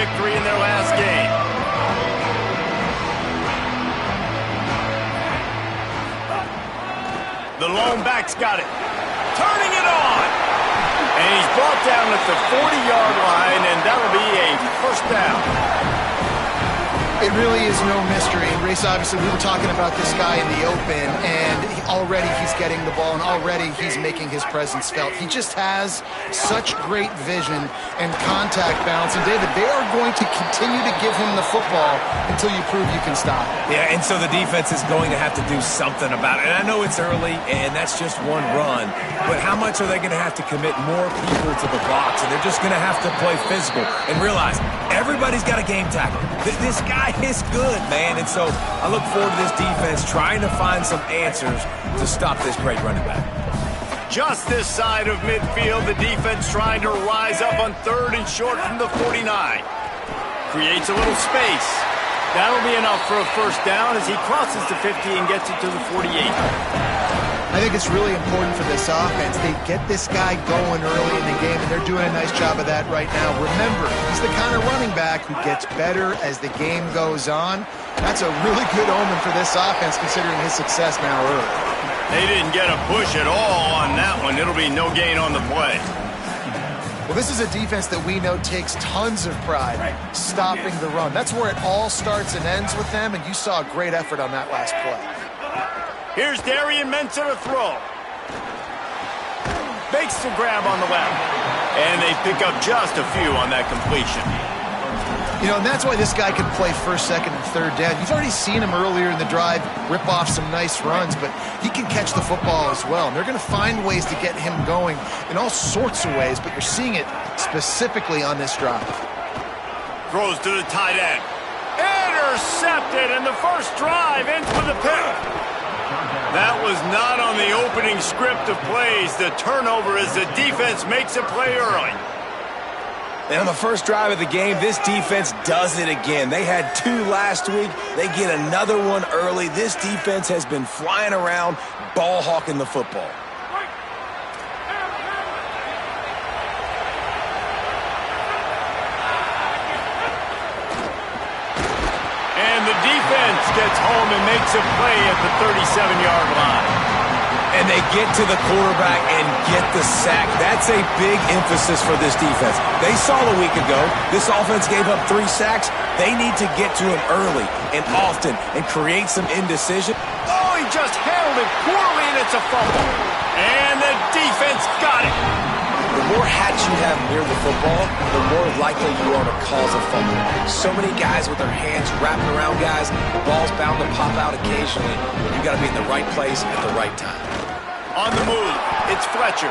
victory in their last game. The lone back's got it. Turning it on. And he's brought down at the 40-yard line, and that'll be a first down. It really is no mystery. Race, obviously, we were talking about this guy in the open, and already he's getting the ball, and already he's making his presence felt. He just has such great vision and contact balance. And, David, they are going to continue to give him the football until you prove you can stop it. Yeah, and so the defense is going to have to do something about it. And I know it's early, and that's just one run. But how much are they going to have to commit more people to the box? And they're just going to have to play physical and realize everybody's got a game tackle. This guy is good, man. And so I look forward to this defense trying to find some answers to stop this great running back. Just this side of midfield, the defense trying to rise up on 3rd and short from the 49. Creates a little space. That'll be enough for a first down as he crosses the 50 and gets it to the 48. I think it's really important for this offense. They get this guy going early in the game, and they're doing a nice job of that right now. Remember, he's the kind of running back who gets better as the game goes on. That's a really good omen for this offense, considering his success now early. They didn't get a push at all on that one. It'll be no gain on the play. Well, this is a defense that we know takes tons of pride stopping the run. That's where it all starts and ends with them, and you saw a great effort on that last play. Here's Darian Mensah to throw. Makes the grab on the left. And they pick up just a few on that completion. You know, and that's why this guy can play 1st, 2nd, and 3rd down. You've already seen him earlier in the drive rip off some nice runs, but he can catch the football as well. And they're going to find ways to get him going in all sorts of ways, but you're seeing it specifically on this drive. Throws to the tight end. Intercepted, and the first drive ends with a pick. That was not on the opening script of plays. The turnover as the defense makes a play early. And on the first drive of the game, this defense does it again. They had 2 last week. They get another one early. This defense has been flying around, ball hawking the football. And the defense gets home and makes a play at the 37-yard line. And they get to the quarterback and get the sack. That's a big emphasis for this defense. They saw a week ago, this offense gave up 3 sacks. They need to get to him early and often and create some indecision. Oh, he just handled it poorly, and it's a fumble. And the defense got it. The more hats you have near the football, the more likely you are to cause a fumble. So many guys with their hands wrapped around guys, the ball's bound to pop out occasionally. You got to be in the right place at the right time. On the move, it's Fletcher.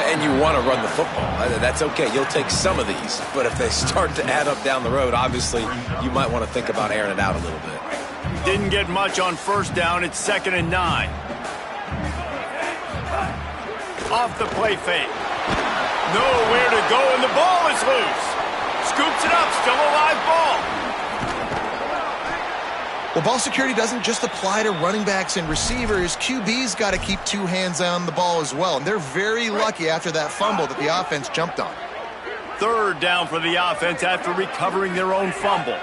And you want to run the football. That's okay. You'll take some of these. But if they start to add up down the road, obviously, you might want to think about airing it out a little bit. Didn't get much on first down. It's 2nd and 9. Off the play fake. Nowhere to go, and the ball is loose. Scoops it up, still a live ball. Well, ball security doesn't just apply to running backs and receivers. QB's got to keep 2 hands on the ball as well. And they're very lucky after that fumble that the offense jumped on. 3rd down for the offense after recovering their own fumble.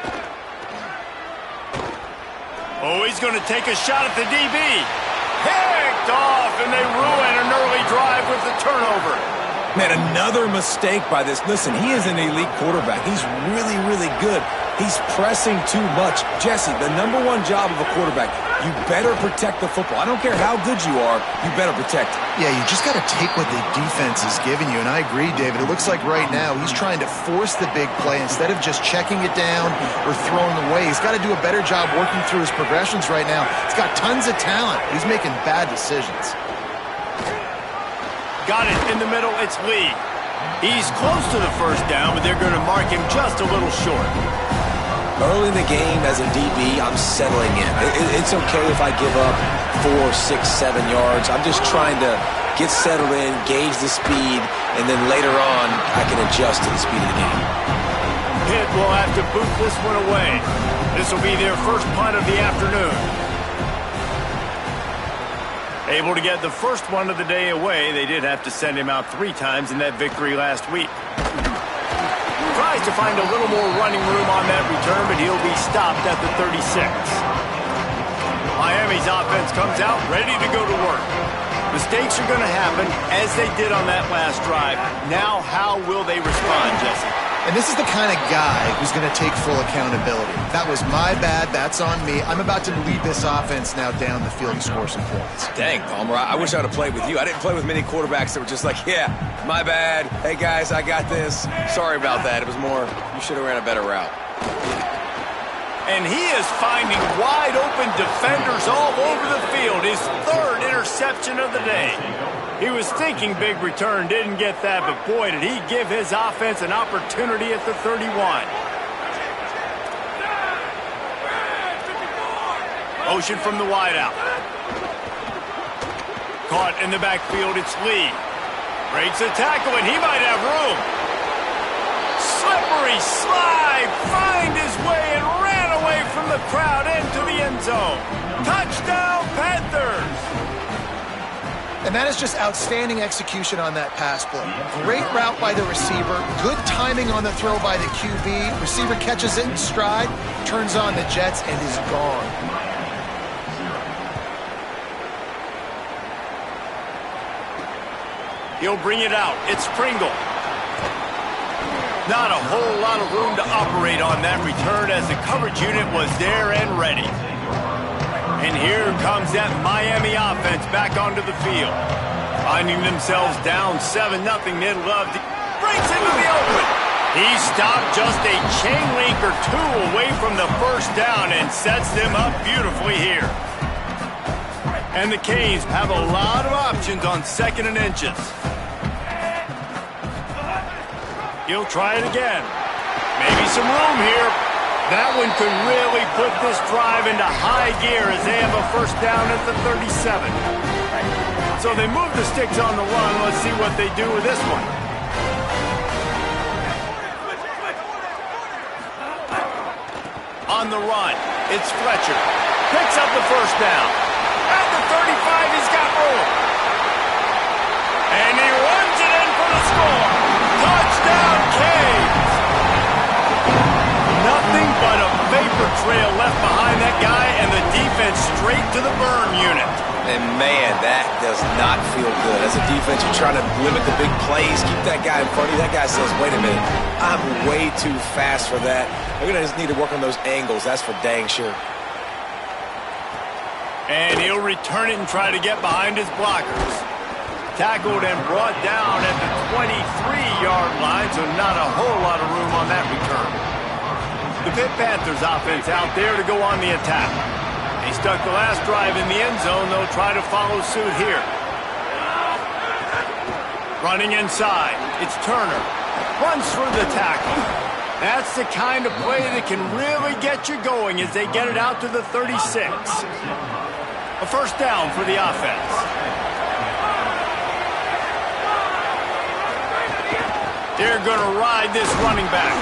Oh, he's going to take a shot at the DB. Picked off, and they ruin an early drive with the turnover. Man, another mistake by this. Listen, he is an elite quarterback. He's really, really good. He's pressing too much. Jesse, the #1 job of a quarterback, you better protect the football. I don't care how good you are, you better protect it. Yeah, you just got to take what the defense is giving you, and I agree, David. It looks like right now he's trying to force the big play instead of just checking it down or throwing away. He's got to do a better job working through his progressions right now. He's got tons of talent. He's making bad decisions. Got it in the middle, it's Lee. He's close to the first down, but they're going to mark him just a little short. Early in the game, as a DB, I'm settling in. It's okay if I give up 4, 6, 7 yards. I'm just trying to get settled in, gauge the speed, and then later on, I can adjust to the speed of the game. Pitt will have to boot this one away. This will be their first punt of the afternoon. Able to get the first one of the day away. They did have to send him out 3 times in that victory last week. tries to find a little more running room on that return, but he'll be stopped at the 36. Miami's offense comes out ready to go to work. Mistakes are going to happen, as they did on that last drive. Now, how will they respond, Jesse? And this is the kind of guy who's going to take full accountability. That was my bad. That's on me. I'm about to lead this offense now down the field and score some points. Dang, Palmer, I wish I would have played with you. I didn't play with many quarterbacks that were just like, yeah, my bad. Hey, guys, I got this. Sorry about that. It was more, you should have ran a better route. And he is finding wide-open defenders all over the field. His third interception of the day. He was thinking big return, didn't get that, but boy, did he give his offense an opportunity at the 31. Motion from the wideout. Caught in the backfield, it's Lee. Breaks a tackle, and he might have room. Slippery slide, find his way and ran away from the crowd into the end zone. Touchdown, Panthers! And that is just outstanding execution on that pass play. Great route by the receiver, good timing on the throw by the QB. Receiver catches it in stride, turns on the jets, and is gone. He'll bring it out. It's Pringle. Not a whole lot of room to operate on that return as the coverage unit was there and ready. And here comes that Miami offense back onto the field. Finding themselves down 7-0, they'd love to... Breaks into the open. He stopped just a chain link or two away from the first down and sets them up beautifully here. And the Canes have a lot of options on 2nd and inches. He'll try it again. Maybe some room here. That one could really put this drive into high gear as they have a first down at the 37. So they move the sticks on the run. Let's see what they do with this one. On the run, it's Fletcher. Picks up the first down. At the 35, he's got room. And he runs it in for the score. Touchdown, Canes! Nothing but a vapor trail left behind that guy and the defense straight to the burn unit. And, man, that does not feel good. As a defense, you're trying to limit the big plays, keep that guy in front of you. That guy says, wait a minute, I'm way too fast for that. They're going to just need to work on those angles. That's for dang sure. And he'll return it and try to get behind his blockers. Tackled and brought down at the 23-yard line, so not a whole lot of room on that return. The Pitt Panthers offense out there to go on the attack. They stuck the last drive in the end zone. They'll try to follow suit here. Running inside. It's Turner. Runs through the tackle. That's the kind of play that can really get you going as they get it out to the 36. A first down for the offense. They're going to ride this running back.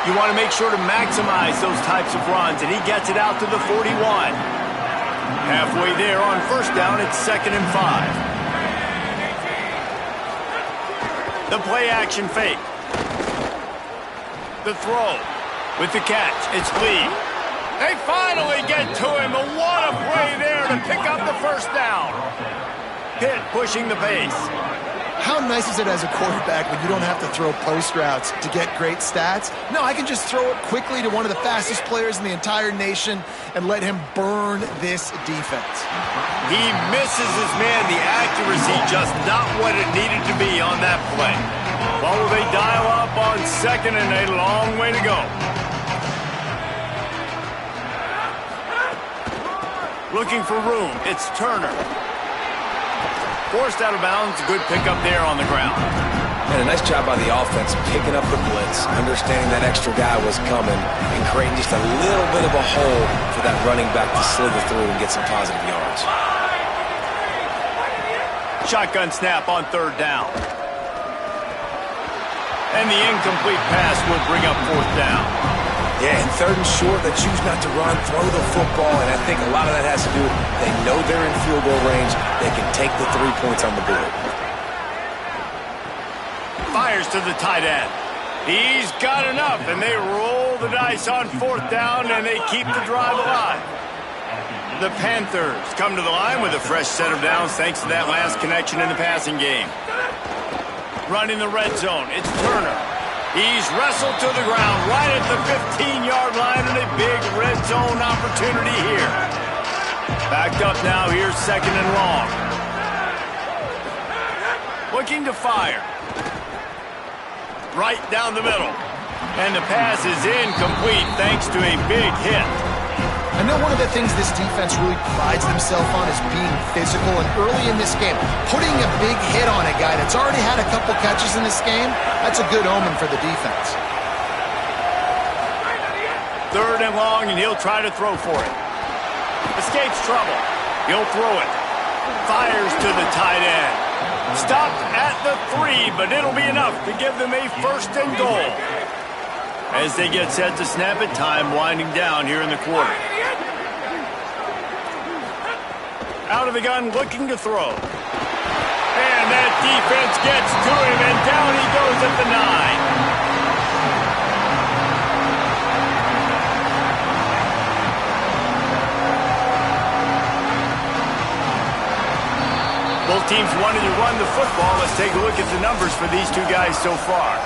You want to make sure to maximize those types of runs, and he gets it out to the 41. Halfway there on first down, it's 2nd and 5. The play action fake. The throw with the catch. It's Lee. They finally get to him, but what a play there to pick up the first down. Pitt pushing the pace. How nice is it as a quarterback when you don't have to throw post routes to get great stats? No, I can just throw it quickly to one of the fastest players in the entire nation and let him burn this defense. He misses his man. The accuracy just not what it needed to be on that play. Well, they dial up on 2nd and a long way to go. Looking for room. It's Turner. Forced out of bounds, good pickup there on the ground. And a nice job by the offense picking up the blitz, understanding that extra guy was coming, and creating just a little bit of a hole for that running back to slither through and get some positive yards. Shotgun snap on 3rd down. And the incomplete pass will bring up 4th down. Yeah, and 3rd and short, they choose not to run, throw the football, and I think a lot of that has to do with they know they're in field goal range. They can take the 3 points on the board. Fires to the tight end. He's got enough, and they roll the dice on 4th down, and they keep the drive alive. The Panthers come to the line with a fresh set of downs thanks to that last connection in the passing game. Running the red zone, it's Turner. He's wrestled to the ground right at the 15-yard line, and a big red zone opportunity here. Backed up now, here's 2nd and long. Looking to fire. Right down the middle. And the pass is incomplete thanks to a big hit. I know one of the things this defense really prides themselves on is being physical, and early in this game, putting a big hit on a guy that's already had a couple catches in this game, that's a good omen for the defense. 3rd and long, and he'll try to throw for it. Escapes trouble. He'll throw it. Fires to the tight end. Stopped at the 3, but it'll be enough to give them a 1st and goal. As they get set to snap it, time winding down here in the quarter. Out of the gun, looking to throw. And that defense gets to him, and down he goes at the 9. Both teams wanted to run the football. Let's take a look at the numbers for these two guys so far.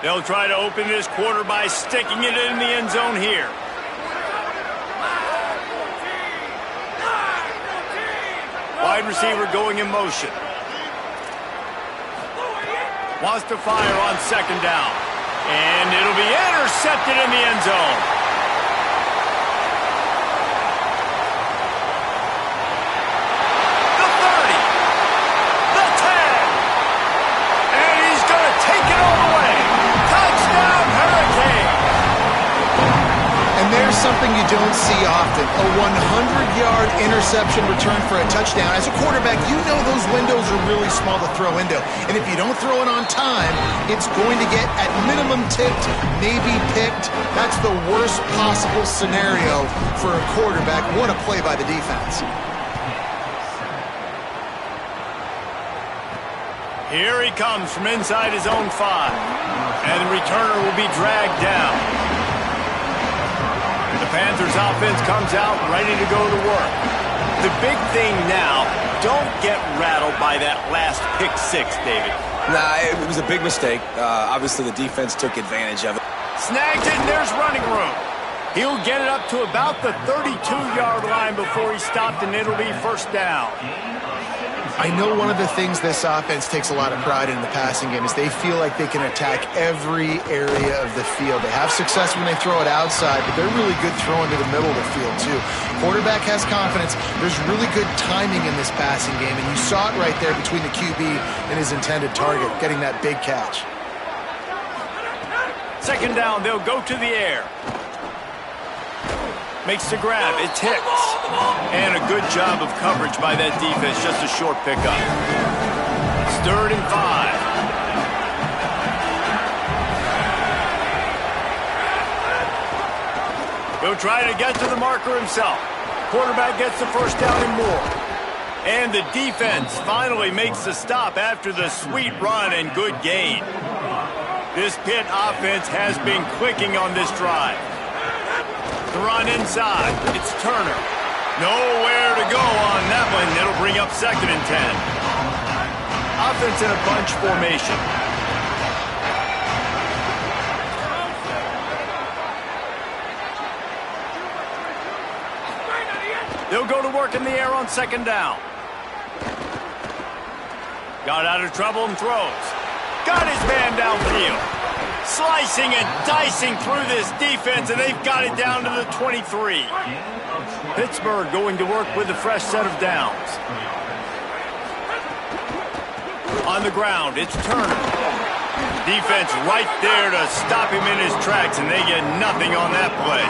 They'll try to open this quarter by sticking it in the end zone here. Wide receiver going in motion. Wants to fire on 2nd down. And it'll be intercepted in the end zone. The 30. The 10. And he's going to take it all the way. Touchdown, Hurricane. And there's something you don't see often, a 100-yard interception return for a touchdown. As a quarterback, you know those windows are really small to throw into. And if you don't throw it on time, it's going to get at minimum tipped, maybe picked. That's the worst possible scenario for a quarterback. What a play by the defense. Here he comes from inside his own 5. And the returner will be dragged down. The Panthers offense comes out ready to go to work. The big thing now, don't get rattled by that last pick 6, David. Nah, it was a big mistake. Obviously, the defense took advantage of it. Snagged it, and there's running room. He'll get it up to about the 32-yard line before he stopped, and it'll be 1st down. I know one of the things this offense takes a lot of pride in the passing game is they feel like they can attack every area of the field. They have success when they throw it outside, but they're really good throwing to the middle of the field, too. Quarterback has confidence. There's really good timing in this passing game, and you saw it right there between the QB and his intended target, getting that big catch. 2nd down, they'll go to the air. Makes the grab, it's Hicks. And a good job of coverage by that defense, just a short pickup. It's 3rd and 5. He'll try to get to the marker himself. Quarterback gets the 1st down and more. And the defense finally makes the stop after the sweet run and good gain. This Pitt offense has been clicking on this drive. The run inside. It's Turner. Nowhere to go on that one. It'll bring up 2nd and 10. Offense in a bunch formation. They'll go to work in the air on 2nd down. Got out of trouble and throws. Got his man downfield. Slicing and dicing through this defense, and they've got it down to the 23. Pittsburgh going to work with a fresh set of downs. On the ground, it's Turner. Defense right there to stop him in his tracks, and they get nothing on that play.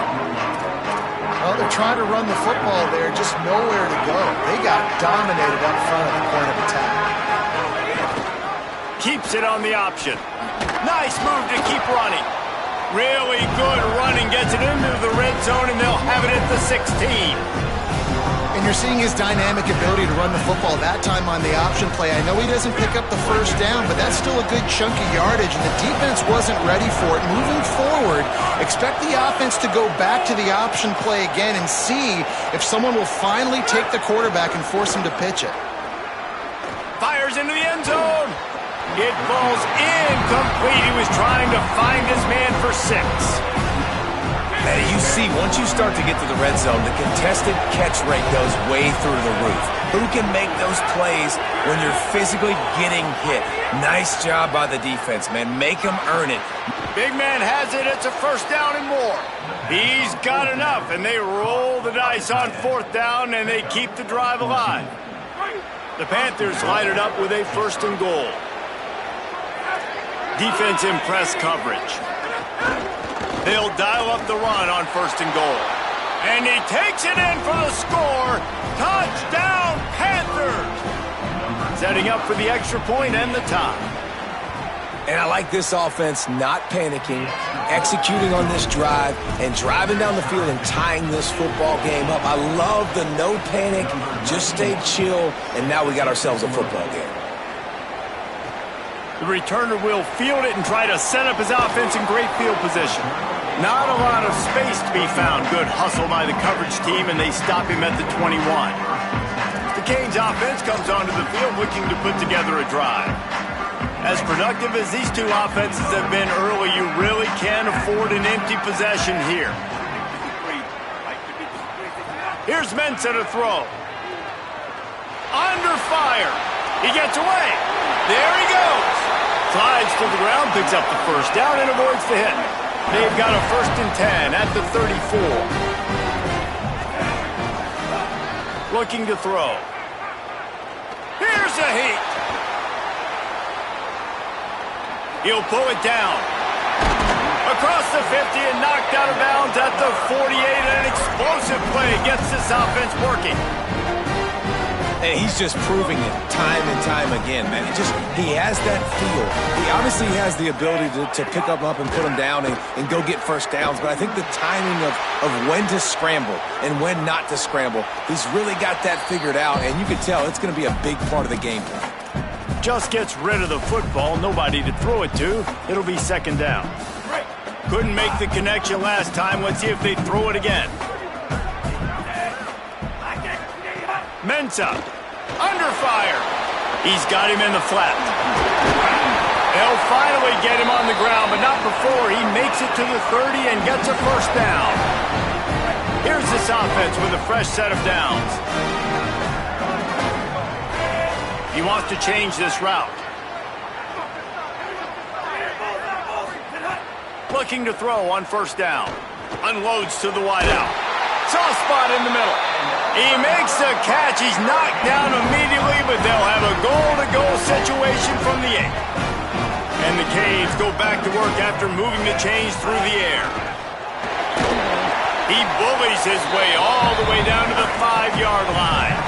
Well, they're trying to run the football there, just nowhere to go. They got dominated up front at the point of attack. Keeps it on the option. Nice move to keep running. Really good running, gets it into the red zone, and they'll have it at the 16. And you're seeing his dynamic ability to run the football that time on the option play. I know he doesn't pick up the first down, but that's still a good chunk of yardage, and the defense wasn't ready for it. Moving forward, expect the offense to go back to the option play again and see if someone will finally take the quarterback and force him to pitch it. Fires into the end zone. It falls incomplete. He was trying to find his man for 6. And you see, once you start to get to the red zone, the contested catch rate goes way through the roof. Who can make those plays when you're physically getting hit? Nice job by the defense, man. Make them earn it. Big man has it. It's a first down and more. He's got enough, and they roll the dice on 4th down, and they keep the drive alive. The Panthers light it up with a 1st and goal. Defense in press coverage. They'll dial up the run on 1st and goal. And he takes it in for the score. Touchdown, Panthers! Setting up for the extra point and the tie. And I like this offense not panicking, executing on this drive, and driving down the field and tying this football game up. I love the no panic, just stay chill, and now we got ourselves a football game. The returner will field it and try to set up his offense in great field position. Not a lot of space to be found. Good hustle by the coverage team, and they stop him at the 21. The Canes offense comes onto the field looking to put together a drive. As productive as these two offenses have been early, you really can't afford an empty possession here. Here's Mensah to throw. Under fire. He gets away. There he goes. Slides to the ground, picks up the first down, and avoids the hit. They've got a 1st and 10 at the 34. Looking to throw. Here's a heat. He'll pull it down. Across the 50 and knocked out of bounds at the 48. An explosive play gets this offense working. And he's just proving it time and time again, man. He has that feel. He obviously has the ability to pick up and put him down and go get first downs. But I think the timing of when to scramble and when not to scramble, he's really got that figured out. And you can tell it's going to be a big part of the game plan. Just gets rid of the football. Nobody to throw it to. It'll be 2nd down. Couldn't make the connection last time. Let's see if they throw it again. Mensah, under fire. He's got him in the flat. They'll finally get him on the ground, but not before he makes it to the 30 and gets a first down. Here's this offense with a fresh set of downs. He wants to change this route. Looking to throw on 1st down. Unloads to the wideout. Soft spot in the middle. He makes the catch. He's knocked down immediately, but they'll have a goal-to-goal situation from the 8. And the Canes go back to work after moving the chains through the air. He bullies his way all the way down to the 5-yard line.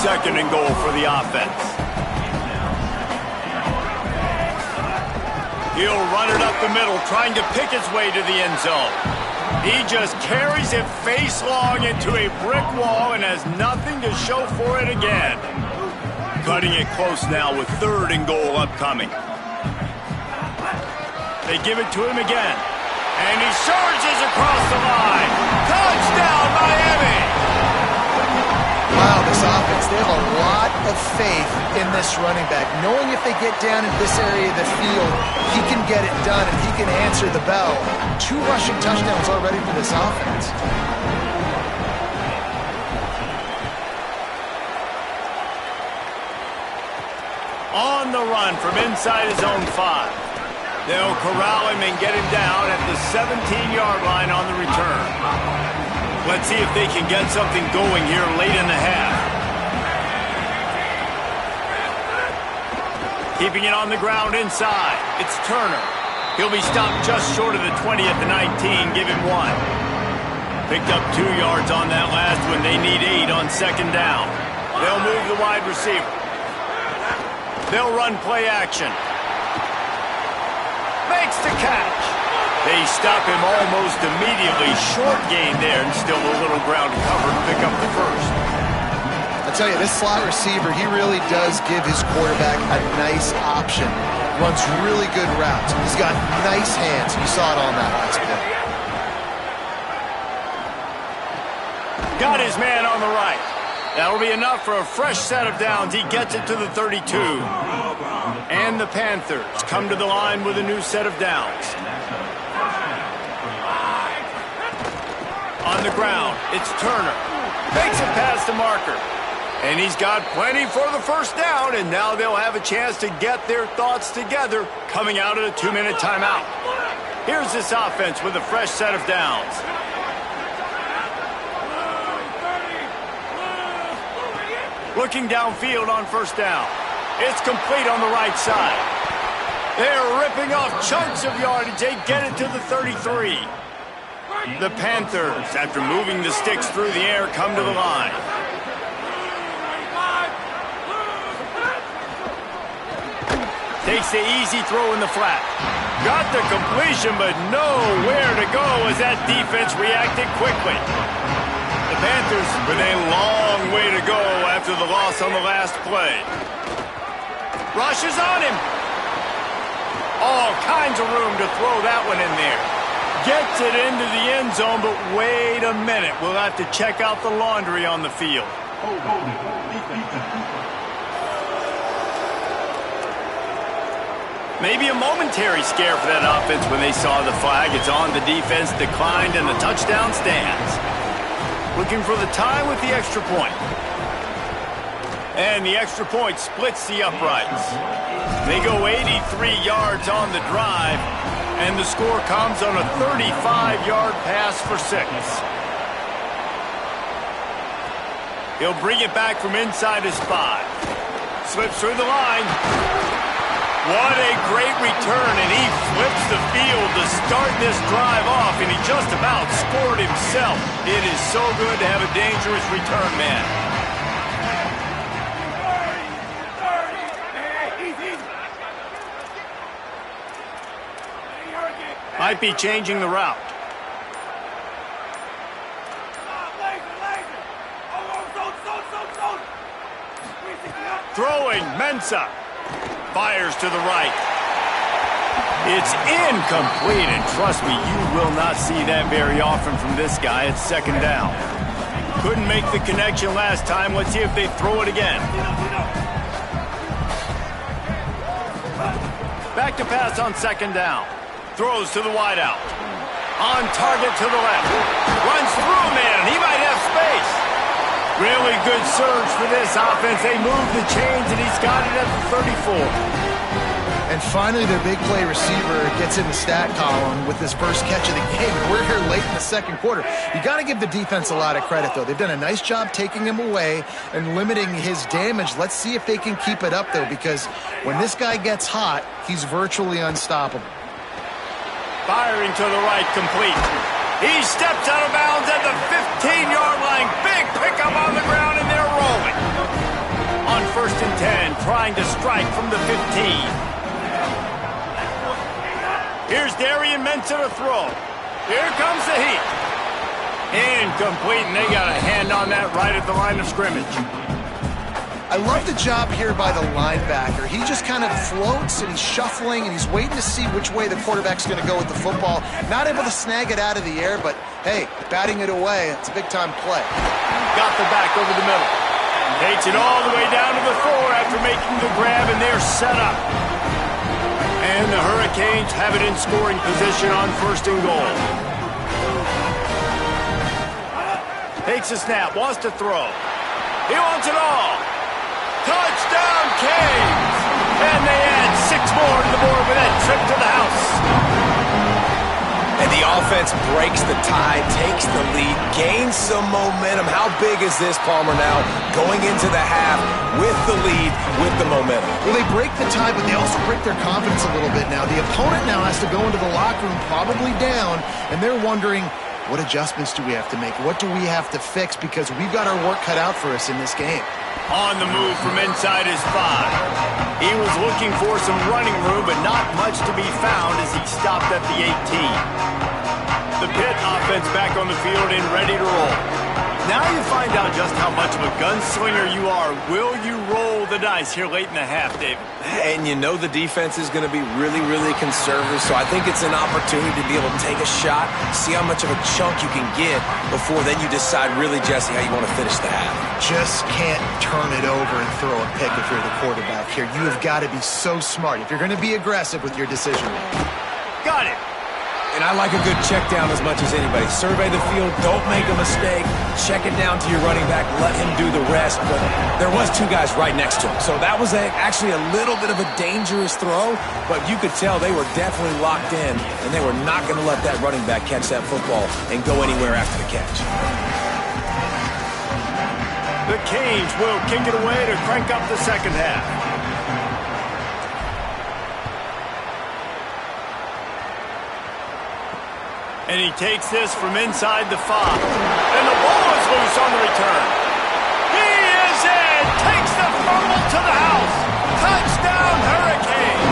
2nd and goal for the offense. He'll run it up the middle, trying to pick his way to the end zone. He just carries it face-long into a brick wall and has nothing to show for it again. Cutting it close now with 3rd and goal upcoming. They give it to him again. And he surges across the line. Touchdown, Miami! Wow, this offense, they have a lot of faith in this running back. Knowing if they get down in this area of the field, he can get it done and he can answer the bell. 2 rushing touchdowns already for this offense. On the run from inside his own 5. They'll corral him and get him down at the 17-yard line on the return. Let's see if they can get something going here late in the half. Keeping it on the ground inside. It's Turner. He'll be stopped just short of the 20 at the 19. Give him 1. Picked up 2 yards on that last one. They need 8 on 2nd down. They'll move the wide receiver. They'll run play action. Makes the catch. They stop him almost immediately. Short gain there, and still a little ground to cover to pick up the first. I tell you, this slot receiver, he really does give his quarterback a nice option. Runs really good routes. He's got nice hands. You saw it on that last play. Got his man on the right. That'll be enough for a fresh set of downs. He gets it to the 32. And the Panthers come to the line with a new set of downs. On the ground, it's Turner. Makes it past the marker. And he's got plenty for the first down, and now they'll have a chance to get their thoughts together coming out of the 2-minute timeout. Here's this offense with a fresh set of downs. Looking downfield on first down. It's complete on the right side. They're ripping off chunks of yardage. They get it to the 33. The Panthers, after moving the sticks through the air, come to the line. Takes the easy throw in the flat. Got the completion, but nowhere to go as that defense reacted quickly. The Panthers with a long way to go after the loss on the last play. Rush is on him. All kinds of room to throw that one in there. Gets it into the end zone, but wait a minute. We'll have to check out the laundry on the field. Maybe a momentary scare for that offense when they saw the flag. It's on, the defense declined, and the touchdown stands. Looking for the tie with the extra point. And the extra point splits the uprights. They go 83 yards on the drive, and the score comes on a 35-yard pass for 6. He'll bring it back from inside his 5. Slips through the line. What a great return, and he flips the field to start this drive off, and he just about scored himself. It is so good to have a dangerous return man. Might be changing the route. Throwing, Mensah. Fires to the right. It's incomplete, and trust me, you will not see that very often from this guy. It's second down. Couldn't make the connection last time. Let's see if they throw it again. Back to pass on second down. Throws to the wideout. On target to the left. Runs through a man. He might have space. Really good surge for this offense. They move the chains, and he's got it at the 34. And finally, their big play receiver gets in the stat column with his first catch of the game. We're here late in the second quarter. You got to give the defense a lot of credit, though. They've done a nice job taking him away and limiting his damage. Let's see if they can keep it up, though, because when this guy gets hot, he's virtually unstoppable. Firing to the right, complete. He steps out of bounds at the 15-yard line. Big pickup on the ground, and they're rolling. On 1st and 10, trying to strike from the 15. Here's Darian Mensah to throw. Here comes the heat. Incomplete, and they got a hand on that right at the line of scrimmage. I love the job here by the linebacker. He just kind of floats, and he's shuffling, and he's waiting to see which way the quarterback's going to go with the football. Not able to snag it out of the air, but, hey, batting it away, it's a big-time play. Got the back over the middle. Takes it all the way down to the 4 after making the grab, and they're set up. And the Hurricanes have it in scoring position on 1st and goal. Takes a snap, wants to throw. He wants it all. Touchdown, Canes! And they add 6 more to the board with that trip to the house. And the offense breaks the tie, takes the lead, gains some momentum. How big is this, Palmer, now going into the half with the lead, with the momentum? Well, they break the tie, but they also break their confidence a little bit now. The opponent now has to go into the locker room probably down, and they're wondering, What adjustments do we have to make? What do we have to fix? Because we've got our work cut out for us in this game. On the move from inside his 5. He was looking for some running room, but not much to be found as he stopped at the 18. The Pitt offense back on the field and ready to roll. Now you find out just how much of a gunslinger you are. Will you roll the dice here late in the half, David? And you know the defense is going to be really, really conservative, so I think it's an opportunity to be able to take a shot, see how much of a chunk you can get before then you decide really, Jesse, how you want to finish the half. Just can't turn it over and throw a pick if you're the quarterback here. You have got to be so smart if you're going to be aggressive with your decision making. Got it. And I like a good check down as much as anybody. Survey the field, don't make a mistake, check it down to your running back, let him do the rest. But there was 2 guys right next to him. So that was actually a little bit of a dangerous throw, but you could tell they were definitely locked in, and they were not going to let that running back catch that football and go anywhere after the catch. The Canes will kick it away to crank up the second half. And he takes this from inside the 5. And the ball is loose on the return. He is in! Takes the fumble to the house. Touchdown, Hurricanes!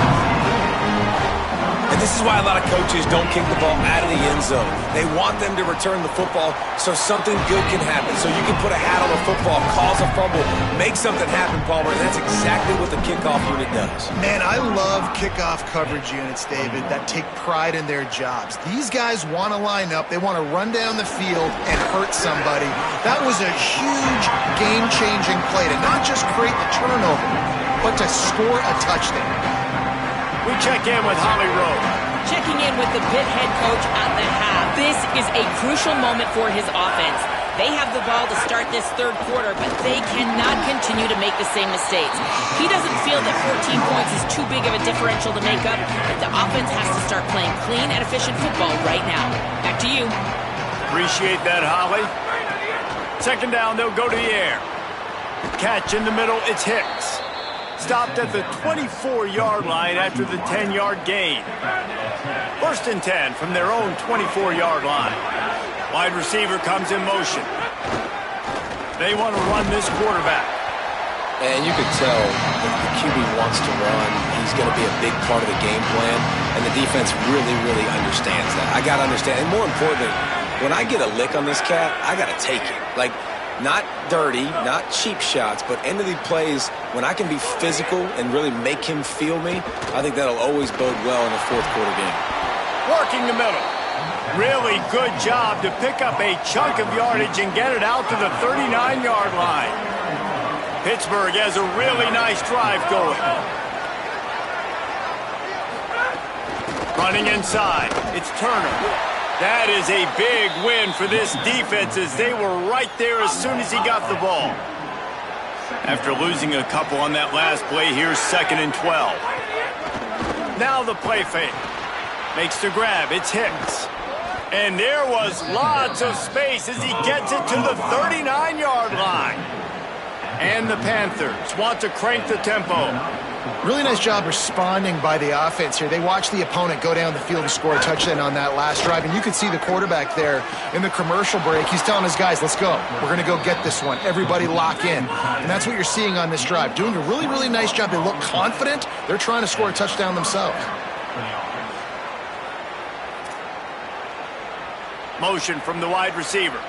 And this is why a lot of coaches don't kick the ball out of the end zone. They want them to return the football so something good can happen. So you can put a hat on the football, cause a fumble, make something happen, Palmer. And that's exactly what the kickoff unit does. Man, I love kickoff coverage units, David, that take pride in their jobs. These guys want to line up. They want to run down the field and hurt somebody. That was a huge game-changing play to not just create the turnover, but to score a touchdown. We check in with Holly Rowe. Checking in with the Pitt head coach at the half. This is a crucial moment for his offense. They have the ball to start this third quarter, but they cannot continue to make the same mistakes. He doesn't feel that 14 points is too big of a differential to make up, but the offense has to start playing clean and efficient football right now. Back to you. Appreciate that, Holly. Second down, they'll go to the air. Catch in the middle, it's Hicks. Stopped at the 24-yard line after the 10-yard gain. First and 10 from their own 24-yard line. Wide receiver comes in motion. They want to run this quarterback. And you could tell if the QB wants to run, he's going to be a big part of the game plan. And the defense really, really understands that. I got to understand. And more importantly, when I get a lick on this cat, I got to take it. Like, not dirty, not cheap shots, but end of the plays, when I can be physical and really make him feel me, I think that'll always bode well in a fourth quarter game. Working the middle. Really good job to pick up a chunk of yardage and get it out to the 39-yard line. Pittsburgh has a really nice drive going. Running inside, it's Turner. That is a big win for this defense as they were right there as soon as he got the ball. After losing a couple on that last play, here's 2nd and 12. Now the play fake. Makes the grab, it's Hicks. And there was lots of space as he gets it to the 39-yard line. And the Panthers want to crank the tempo. Really nice job responding by the offense here. They watched the opponent go down the field and score a touchdown on that last drive. And you could see the quarterback there in the commercial break. He's telling his guys, let's go. We're going to go get this one. Everybody lock in. And that's what you're seeing on this drive. Doing a really, really nice job. They look confident. They're trying to score a touchdown themselves. Motion from the wide receiver.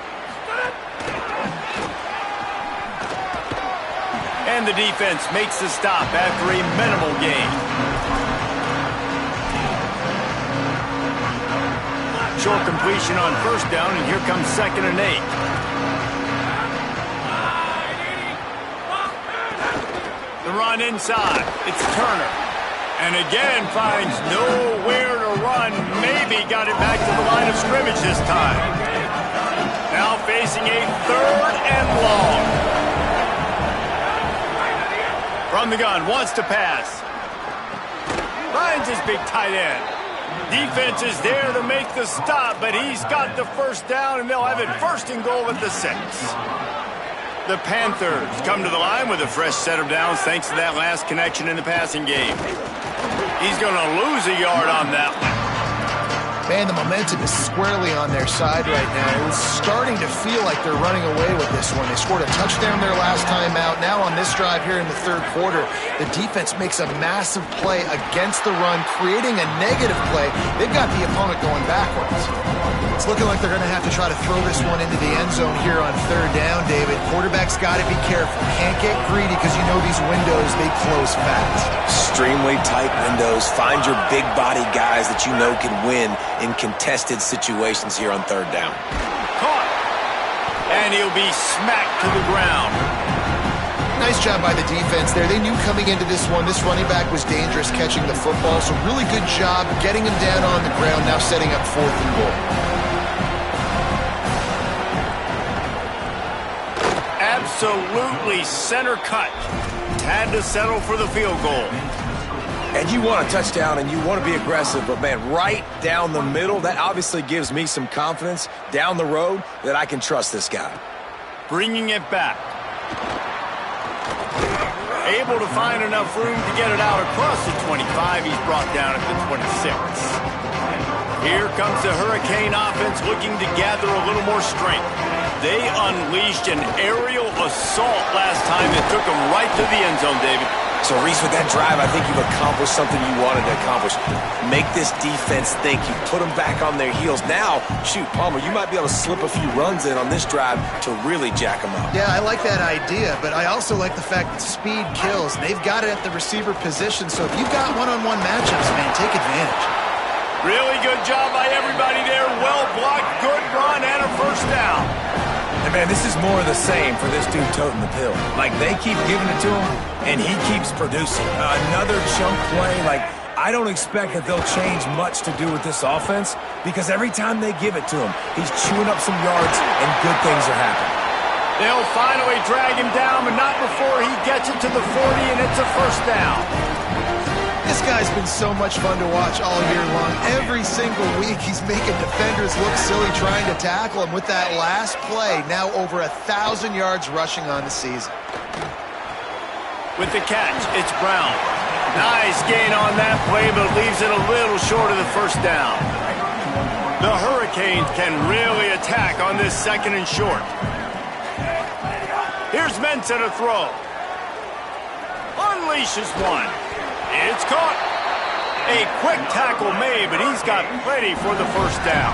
And the defense makes the stop after a minimal gain. Short completion on first down, and here comes 2nd and 8. The run inside. It's Turner. And again finds nowhere to run. Maybe got it back to the line of scrimmage this time. Now facing a 3rd and long. From the gun, wants to pass. Finds his big tight end. Defense is there to make the stop, but he's got the first down, and they'll have it 1st and goal at the 6. The Panthers come to the line with a fresh set of downs thanks to that last connection in the passing game. He's going to lose a yard on that one. Man, the momentum is squarely on their side right now. It was starting to feel like they're running away with this one. They scored a touchdown their last time out. Now on this drive here in the third quarter, the defense makes a massive play against the run, creating a negative play. They've got the opponent going backwards. It's looking like they're going to have to try to throw this one into the end zone here on third down, David. Quarterback's got to be careful. Can't get greedy because you know these windows, they close fast. Extremely tight windows. Find your big body guys that you know can win in contested situations here on third down. Caught. And he'll be smacked to the ground. Nice job by the defense there. They knew coming into this one, this running back was dangerous catching the football, so really good job getting him down on the ground, now setting up 4th and goal. Absolutely center cut. Had to settle for the field goal. And you want a touchdown and you want to be aggressive, but man, right down the middle, that obviously gives me some confidence down the road that I can trust this guy. Bringing it back. Able to find enough room to get it out across the 25. He's brought down at the 26. Here comes the Hurricane offense looking to gather a little more strength. They unleashed an aerial assault last time that took them right to the end zone, David. So, Reese, with that drive, I think you've accomplished something you wanted to accomplish. Make this defense think. You put them back on their heels. Now, shoot, Palmer, you might be able to slip a few runs in on this drive to really jack them up. Yeah, I like that idea, but I also like the fact that speed kills. They've got it at the receiver position, so if you've got one-on-one matchups, man, take advantage. Really good job by everybody there. Well blocked, good run, and a first down. And, man, this is more of the same for this dude toting the pill. Like, they keep giving it to him, and he keeps producing. Another chunk play, like, I don't expect that they'll change much to do with this offense because every time they give it to him, he's chewing up some yards, and good things are happening. They'll finally drag him down, but not before he gets it to the 40, and it's a first down. This guy's been so much fun to watch all year long. Every single week, he's making defenders look silly trying to tackle him. With that last play, now over 1,000 yards rushing on the season. With the catch, it's Brown. Nice gain on that play, but leaves it a little short of the first down. The Hurricanes can really attack on this 2nd and short. Here's Mensah to throw. Unleashes one. It's caught. A quick tackle made, but he's got plenty for the first down.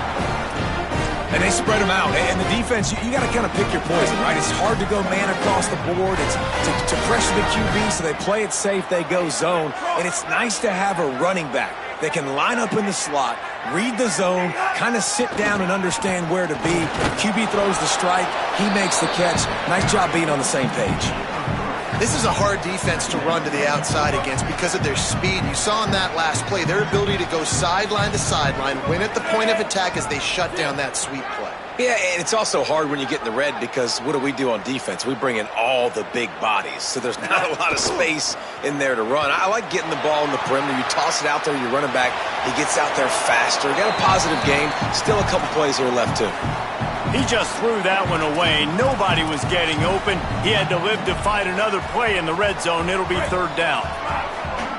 And they spread them out. And the defense, you got to kind of pick your poison, right? It's hard to go man across the board. It's to pressure the QB, so they play it safe, they go zone. And it's nice to have a running back that can line up in the slot, read the zone, kind of sit down and understand where to be. QB throws the strike, he makes the catch. Nice job being on the same page. This is a hard defense to run to the outside against because of their speed. You saw in that last play their ability to go sideline to sideline, win at the point of attack as they shut down that sweep play. Yeah, and it's also hard when you get in the red because what do on defense? We bring in all the big bodies, so there's not a lot of space in there to run. I like getting the ball in the perimeter. You toss it out there, you're running back. He gets out there faster. Got a positive game. Still a couple plays here left, too. He just threw that one away. Nobody was getting open. He had to live to fight another play in the red zone. It'll be third down.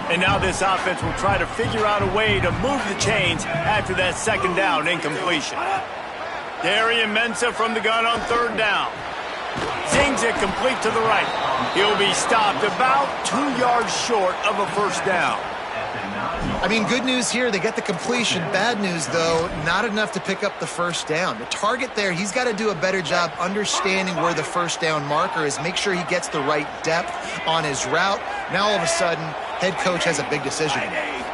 And now this offense will try to figure out a way to move the chains after that 2nd down incompletion. Darian Mensah from the gun on third down. Zings it complete to the right. He'll be stopped about 2 yards short of a first down. I mean, good news here, they get the completion. Bad news, though, not enough to pick up the first down. The target there, he's got to do a better job understanding where the first down marker is, make sure he gets the right depth on his route. Now, all of a sudden, head coach has a big decision to make.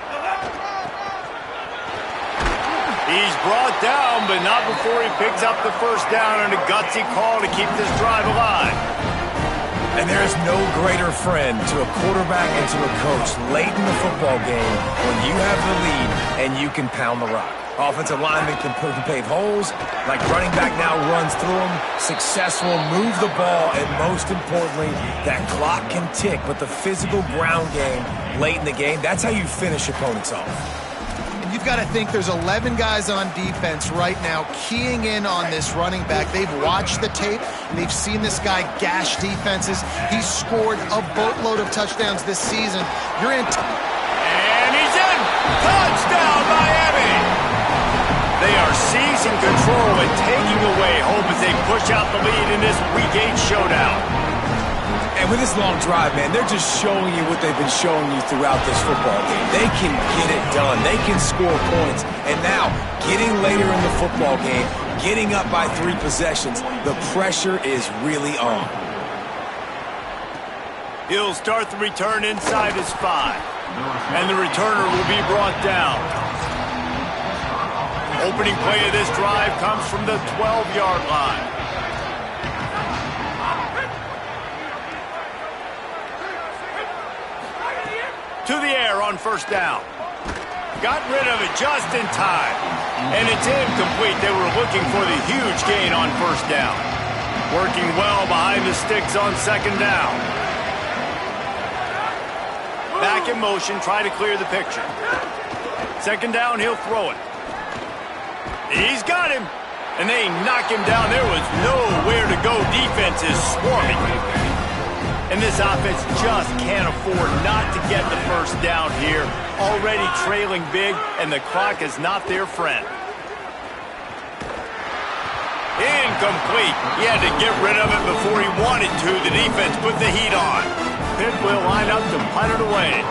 He's brought down, but not before he picks up the first down on a gutsy call to keep this drive alive. And there is no greater friend to a quarterback and to a coach late in the football game when you have the lead and you can pound the rock. Offensive linemen can pave holes, like running back now runs through them, successful, move the ball, and most importantly, that clock can tick, but the physical ground game late in the game, that's how you finish opponents off. You've got to think there's 11 guys on defense right now keying in on this running back. They've watched the tape, and they've seen this guy gash defenses. He's scored a boatload of touchdowns this season. You're in. And he's in! Touchdown, Miami! They are seizing control and taking away hope as they push out the lead in this Week 8 showdown. And with this long drive, man, they're just showing you what they've been showing you throughout this football game. They can get it done. They can score points. And now, getting later in the football game, getting up by 3 possessions, the pressure is really on. He'll start the return inside his 5. And the returner will be brought down. Opening play of this drive comes from the 12-yard line. To the air on first down. Got rid of it just in time. And it's incomplete. They were looking for the huge gain on first down. Working well behind the sticks on second down. Back in motion, try to clear the picture. Second down, he'll throw it. He's got him. And they knock him down. There was nowhere to go. Defense is swarming. And this offense just can't afford not to get the first down here. Already trailing big, and the clock is not their friend. Incomplete. He had to get rid of it before he wanted to. The defense put the heat on. Pitt will line up to punt it away.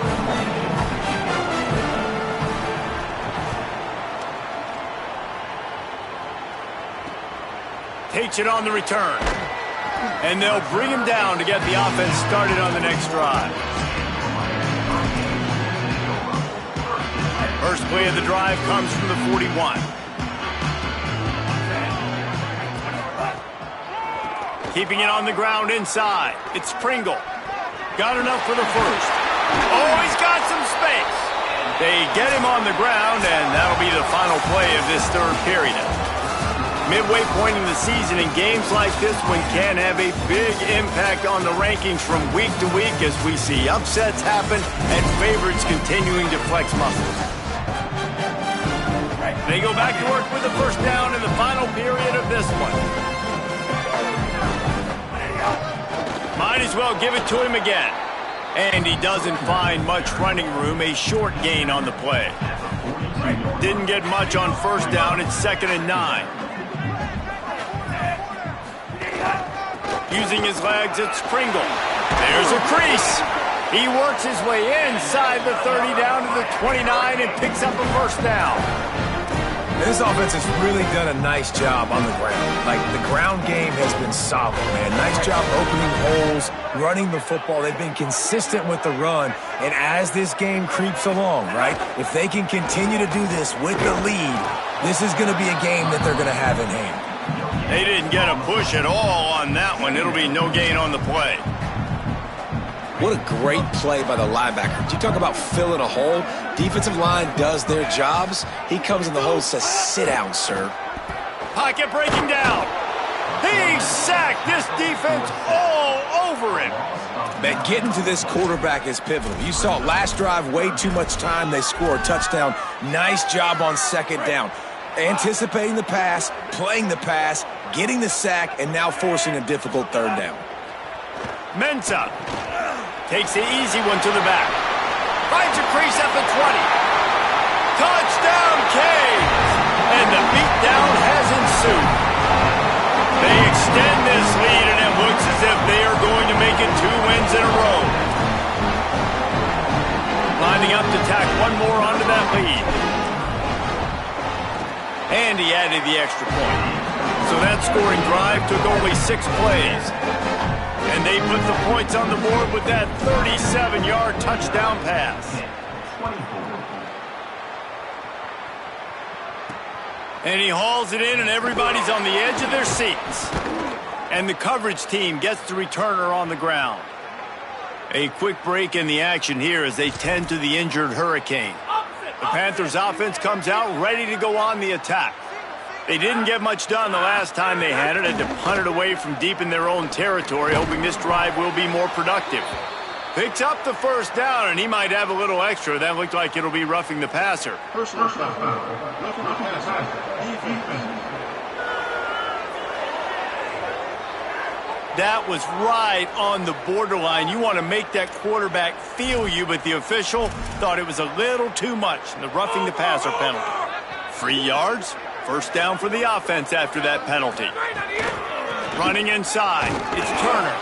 Takes it on the return. And they'll bring him down to get the offense started on the next drive. First play of the drive comes from the 41. Keeping it on the ground inside. It's Pringle. Got enough for the first. Oh, he's got some space. They get him on the ground, and that'll be the final play of this third period. Midway point in the season, and games like this one can have a big impact on the rankings from week to week as we see upsets happen and favorites continuing to flex muscles. They go back to work with the first down in the final period of this one. Might as well give it to him again. And he doesn't find much running room, a short gain on the play. Didn't get much on first down, it's 2nd and 9. Using his legs, it's Pringle. There's a crease. He works his way inside the 30 down to the 29 and picks up a first down. This offense has really done a nice job on the ground. Like, the ground game has been solid, man. Nice job opening holes, running the football. They've been consistent with the run. And as this game creeps along, right, if they can continue to do this with the lead, this is going to be a game that they're going to have in hand. They didn't get a push at all on that one. It'll be no gain on the play. What a great play by the linebacker. You talk about filling a hole. Defensive line does their jobs. He comes in the hole and says, sit down, sir. Pocket breaking down. He's sacked. This defense all over him. Man, getting to this quarterback is pivotal. You saw it last drive, way too much time. They score a touchdown. Nice job on second down. Anticipating the pass, playing the pass, getting the sack, and now forcing a difficult third down. Mensah takes the easy one to the back. Finds a crease at the 20. Touchdown, Canes! And the beatdown has ensued. They extend this lead, and it looks as if they are going to make it 2 wins in a row. Lining up to tack one more onto that lead. And he added the extra point. So that scoring drive took only 6 plays. And they put the points on the board with that 37-yard touchdown pass. And he hauls it in, and everybody's on the edge of their seats. And the coverage team gets the returner on the ground. A quick break in the action here as they tend to the injured Hurricane. The Panthers offense comes out ready to go on the attack. They didn't get much done the last time they had it, had to punt it away from deep in their own territory, hoping this drive will be more productive. Picks up the first down, and he might have a little extra. That looked like it'll be roughing the passer. That was right on the borderline. You want to make that quarterback feel you, but the official thought it was a little too much in the roughing the passer penalty. 3 yards, First down for the offense after that penalty. Running inside, it's Turner.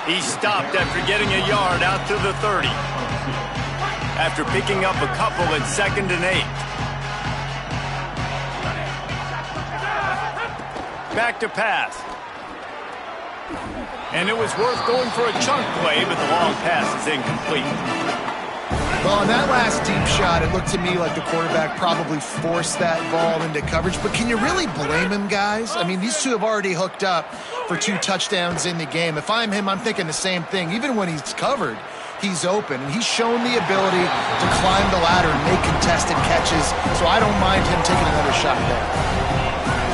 He stopped after getting a yard out to the 30. After picking up a couple at 2nd and 8. Back to pass. And it was worth going for a chunk play, but the long pass is incomplete. Well, on that last deep shot, it looked to me like the quarterback probably forced that ball into coverage. But can you really blame him, guys? I mean, these two have already hooked up for 2 touchdowns in the game. If I'm him, I'm thinking the same thing. Even when he's covered, he's open. And he's shown the ability to climb the ladder and make contested catches. So I don't mind him taking another shot there.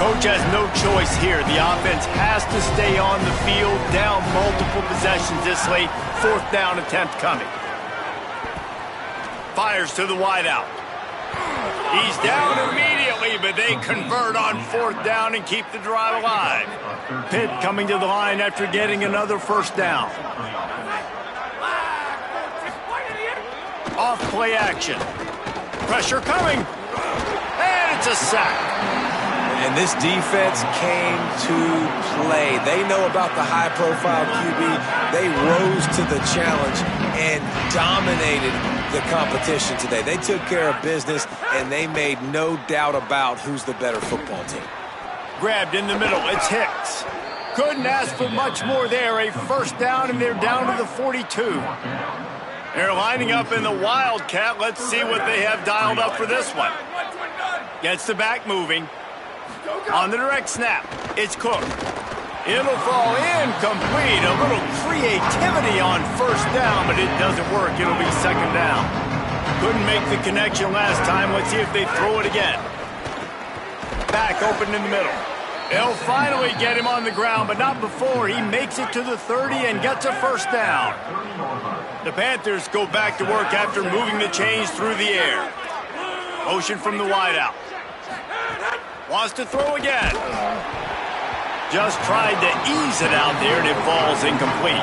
Coach has no choice here. The offense has to stay on the field, down multiple possessions this late. 4th down attempt coming. Fires to the wideout. He's down immediately, but they convert on 4th down and keep the drive alive. Pitt coming to the line after getting another first down. Off play action. Pressure coming. And it's a sack. And this defense came to play. They know about the high-profile QB. They rose to the challenge and dominated the competition today. They took care of business, and they made no doubt about who's the better football team. Grabbed in the middle. It's Hicks. Couldn't ask for much more there. A first down, and they're down to the 42. They're lining up in the Wildcat. Let's see what they have dialed up for this one. Gets the back moving. On the direct snap, it's Cook. It'll fall incomplete. A little creativity on first down, but it doesn't work. It'll be 2nd down. Couldn't make the connection last time. Let's see if they throw it again. Back open in the middle. They'll finally get him on the ground, but not before. He makes it to the 30 and gets a first down. The Panthers go back to work after moving the chains through the air. Motion from the wideout. Wants to throw again. Just tried to ease it out there, and it falls incomplete.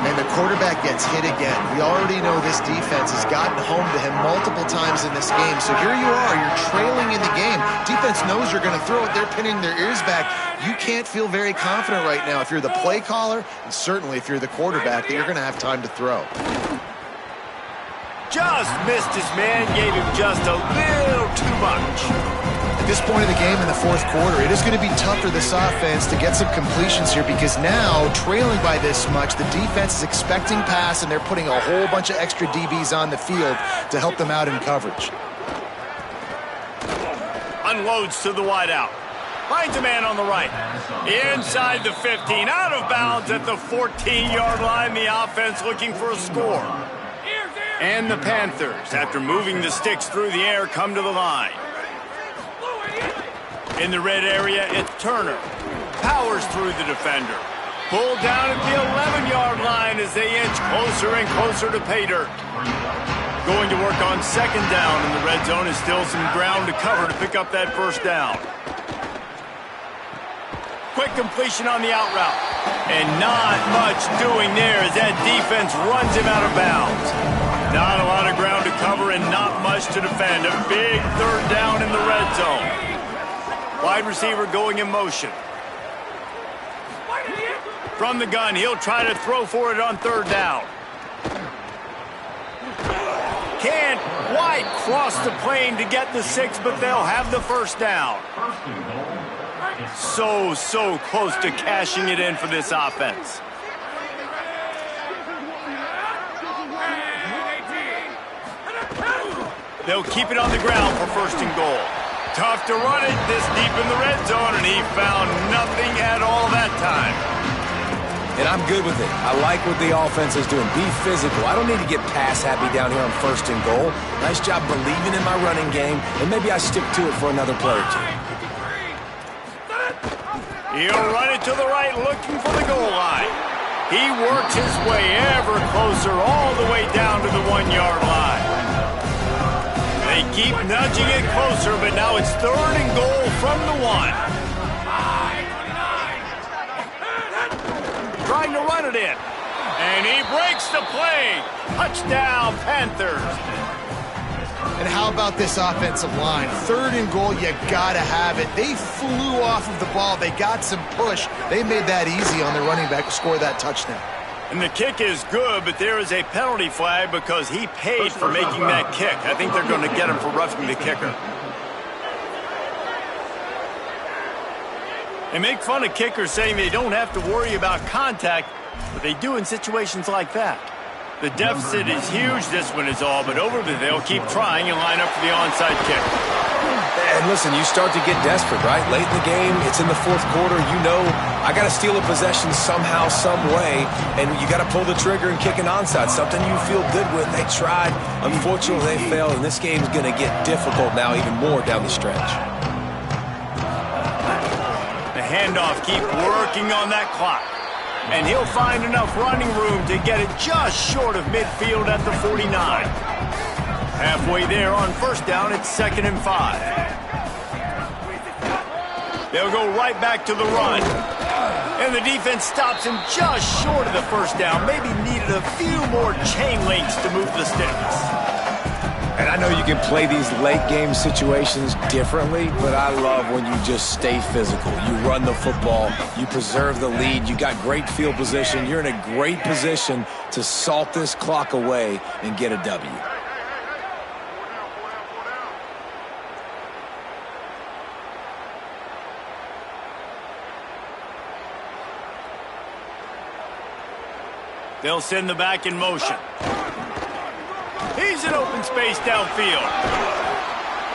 And the quarterback gets hit again. We already know this defense has gotten home to him multiple times in this game. So here you are, you're trailing in the game. Defense knows you're going to throw it. They're pinning their ears back. You can't feel very confident right now if you're the play caller, and certainly if you're the quarterback, that you're going to have time to throw. Just missed his man, gave him just a little too much. At this point of the game in the 4th quarter, it is going to be tough for this offense to get some completions here because now, trailing by this much, the defense is expecting pass and they're putting a whole bunch of extra DBs on the field to help them out in coverage. Unloads to the wideout. Finds a man on the right. Inside the 15, out of bounds at the 14-yard line. The offense looking for a score. And the Panthers, after moving the sticks through the air, come to the line. In the red area, it's Turner. Powers through the defender. Pulled down at the 11-yard line as they inch closer and closer to pay dirt. Going to work on 2nd down, and the red zone is still some ground to cover to pick up that first down. Quick completion on the out route. And not much doing there as that defense runs him out of bounds. Not a lot of ground to cover and not much to defend. A big 3rd down in the red zone. Wide receiver going in motion. From the gun, he'll try to throw for it on 3rd down. Can't quite cross the plane to get the 6, but they'll have the first down. So close to cashing it in for this offense. They'll keep it on the ground for 1st and goal. Tough to run it this deep in the red zone, and he found nothing at all that time. And I'm good with it. I like what the offense is doing. Be physical. I don't need to get pass happy down here on 1st and goal. Nice job believing in my running game, and maybe I stick to it for another play or two. He'll run it to the right, looking for the goal line. He works his way ever closer, all the way down to the 1-yard line. They keep nudging it closer, but now it's 3rd and goal from the 1. Trying to run it in. And he breaks the play. Touchdown, Panthers. And how about this offensive line? 3rd and goal, you gotta have it. They flew off of the ball. They got some push. They made that easy on their running back to score that touchdown. And the kick is good, but there is a penalty flag because he paid for making that kick. I think they're going to get him for roughing the kicker. They make fun of kickers saying they don't have to worry about contact, but they do in situations like that. The deficit is huge. This one is all but over, but they'll keep trying and line up for the onside kick. And listen, you start to get desperate, right? Late in the game, it's in the 4th quarter. You know, I got to steal a possession somehow, some way, and you got to pull the trigger and kick an onside, something you feel good with. They tried. Unfortunately, they failed, and this game's going to get difficult now even more down the stretch. The handoff, keep working on that clock. And he'll find enough running room to get it just short of midfield at the 49. Halfway there on 1st down, it's 2nd and 5. They'll go right back to the run. And the defense stops him just short of the 1st down. Maybe needed a few more chain links to move the sticks. And I know you can play these late game situations differently, but I love when you just stay physical. You run the football, you preserve the lead, you got great field position, you're in a great position to salt this clock away and get a W. They'll send the back in motion. He's in open space downfield.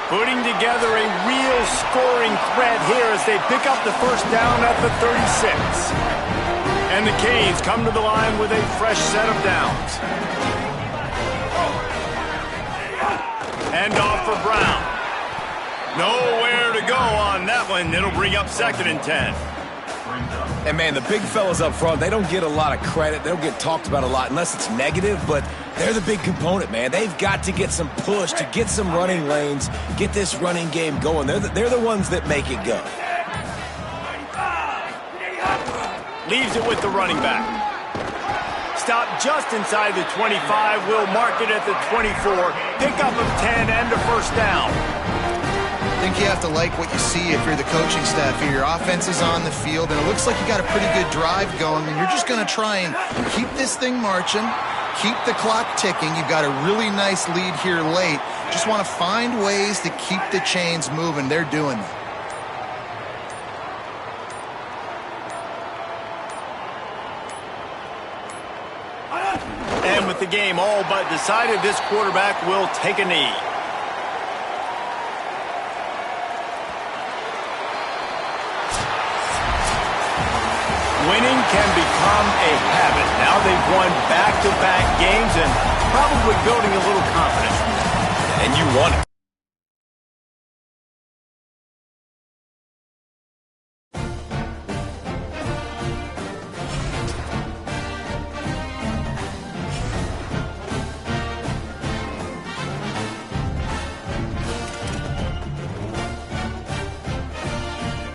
Putting together a real scoring threat here as they pick up the 1st down at the 36. And the Canes come to the line with a fresh set of downs. Hand off for Brown. Nowhere to go on that one. It'll bring up 2nd and 10. And, man, the big fellas up front, they don't get a lot of credit. They don't get talked about a lot unless it's negative, but they're the big component, man. They've got to get some push, to get some running lanes, get this running game going. They're the ones that make it go. Leaves it with the running back. Stop just inside the 25. Will mark it at the 24. Pickup of 10 and a 1st down. I think you have to like what you see if you're the coaching staff here. Your offense is on the field, and it looks like you got a pretty good drive going, and you're just going to try and keep this thing marching, keep the clock ticking. You've got a really nice lead here late. Just want to find ways to keep the chains moving. They're doing that. And with the game all but decided, this quarterback will take a knee. Winning can become a habit. Now they've won back-to-back games and probably building a little confidence. And you want it.